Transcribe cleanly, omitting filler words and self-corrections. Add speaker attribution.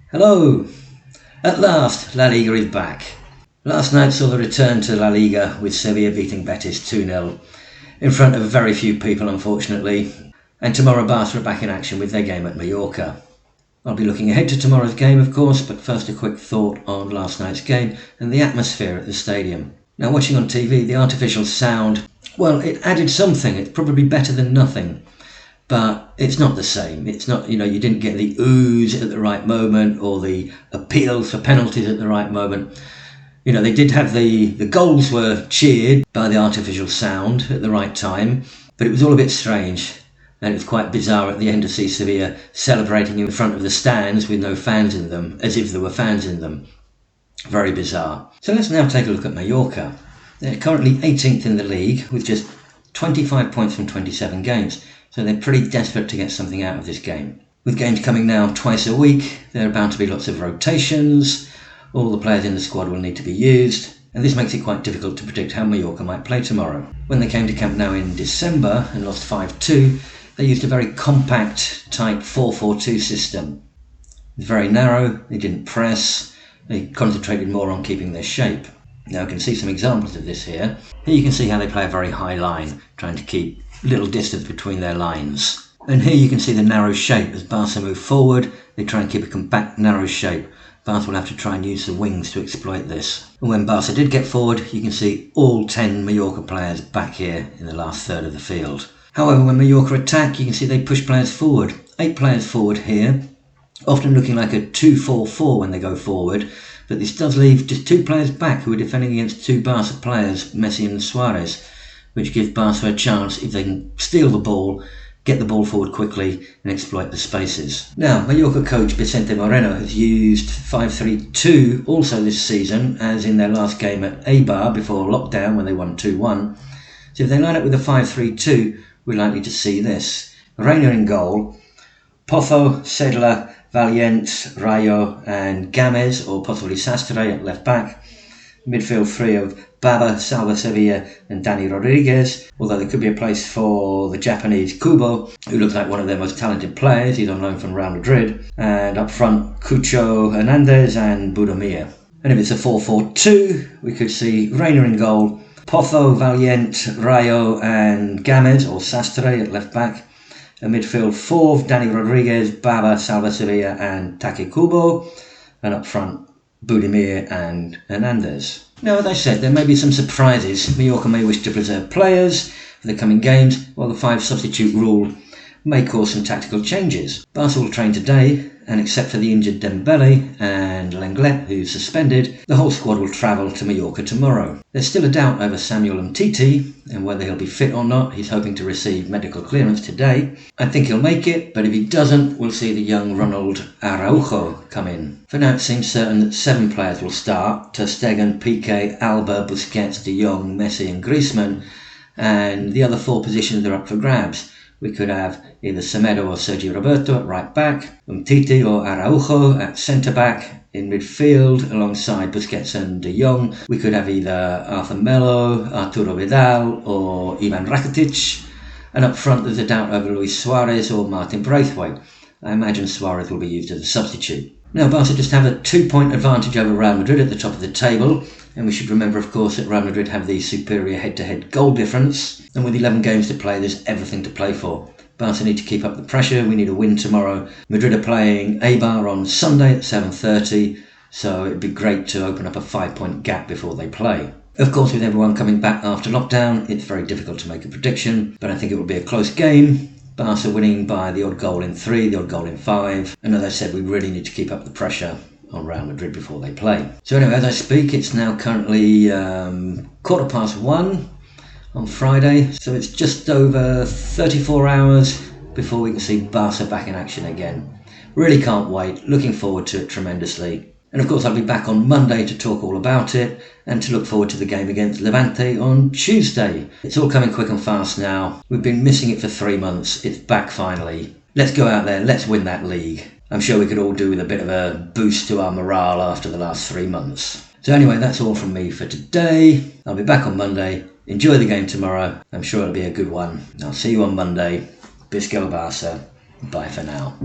Speaker 1: Hello! At last, La Liga is back. Last night saw the return to La Liga with Sevilla beating Betis 2-0 in front of very few people, unfortunately. And tomorrow Barça are back in action with their game at Mallorca. I'll be looking ahead to tomorrow's game, of course, but first a quick thought on last night's game and the atmosphere at the stadium. Now, watching on TV, the artificial sound, well, it added something. It's probably better than nothing. But it's not the same. It's not, you didn't get the oohs at the right moment or the appeals for penalties at the right moment. They did have the goals were cheered by the artificial sound at the right time, but it was all a bit strange. And it was quite bizarre at the end to see Sevilla celebrating in front of the stands with no fans in them, as if there were fans in them. Very bizarre. So let's now take a look at Mallorca. They're currently 18th in the league with just 25 points from 27 games. So they're pretty desperate to get something out of this game. With games coming now twice a week, there are bound to be lots of rotations. All the players in the squad will need to be used, and this makes it quite difficult to predict how Mallorca might play tomorrow. When they came to Camp Nou in December and lost 5-2, they used a very compact, tight 4-4-2 system. It was very narrow, they didn't press, they concentrated more on keeping their shape. Now you can see some examples of this here. Here you can see how they play a very high line, trying to keep little distance between their lines. And here you can see the narrow shape. As Barça move forward, they try and keep a compact, narrow shape. Barça will have to try and use the wings to exploit this. And when Barça did get forward, you can see all 10 Mallorca players back here in the last third of the field. However, when Mallorca attack, you can see they push players forward. 8 players forward here, often looking like a 2-4-4 when they go forward. But this does leave just 2 players back who are defending against 2 Barça players, Messi and Suarez, which gives Barça a chance if they can steal the ball, get the ball forward quickly and exploit the spaces. Now, Mallorca coach Vicente Moreno has used 5-3-2 also this season, as in their last game at Eibar before lockdown when they won 2-1. So if they line up with a 5-3-2, we're likely to see this. Reina in goal, Pozo, Sedla, Valiente, Rayo and Games, or possibly Sastre at left back. Midfield 3 of Baba, Salva Sevilla and Dani Rodriguez, although there could be a place for the Japanese Kubo, who looks like one of their most talented players. He's on loan from Real Madrid. And up front, Cucho Hernandez and Budimir. And if it's a 4-4-2, we could see Reina in goal, Pozo, Valiente, Rayo and Games, or Sastre at left back. A midfield 4 of Dani Rodriguez, Baba, Salva Sevilla and Take Kubo. And up front, Budimir and Hernandez. Now, as I said, there may be some surprises. Mallorca may wish to preserve players for the coming games, while the 5 substitute rule may cause some tactical changes. Barça will train today, and except for the injured Dembele and Lenglet, who's suspended, the whole squad will travel to Mallorca tomorrow. There's still a doubt over Samuel Umtiti and whether he'll be fit or not. He's hoping to receive medical clearance today. I think he'll make it, but if he doesn't, we'll see the young Ronald Araujo come in. For now, it seems certain that 7 players will start: Ter Stegen, Piqué, Alba, Busquets, De Jong, Messi and Griezmann, and the other 4 positions are up for grabs. We could have either Semedo or Sergio Roberto at right back, Umtiti or Araujo at centre back. In midfield, alongside Busquets and De Jong, we could have either Arthur Melo, Arturo Vidal or Ivan Rakitic. And up front, there's a doubt over Luis Suarez or Martin Braithwaite. I imagine Suarez will be used as a substitute. Now, Barca just have a 2-point advantage over Real Madrid at the top of the table. And we should remember, of course, that Real Madrid have the superior head-to-head goal difference. And with 11 games to play, there's everything to play for. Barca need to keep up the pressure. We need a win tomorrow. Madrid are playing Eibar on Sunday at 7:30. So it'd be great to open up a 5-point gap before they play. Of course, with everyone coming back after lockdown, it's very difficult to make a prediction. But I think it will be a close game. Barca winning by the odd goal in 3, the odd goal in 5. And as I said, we really need to keep up the pressure on Real Madrid before they play. So anyway, as I speak, it's now currently 1:15 on Friday. So it's just over 34 hours before we can see Barca back in action again. Really can't wait. Looking forward to it tremendously. And of course, I'll be back on Monday to talk all about it and to look forward to the game against Levante on Tuesday. It's all coming quick and fast now. We've been missing it for 3 months. It's back finally. Let's go out there. Let's win that league. I'm sure we could all do with a bit of a boost to our morale after the last 3 months. So anyway, that's all from me for today. I'll be back on Monday. Enjoy the game tomorrow. I'm sure it'll be a good one. I'll see you on Monday. Visca Barça. Bye for now.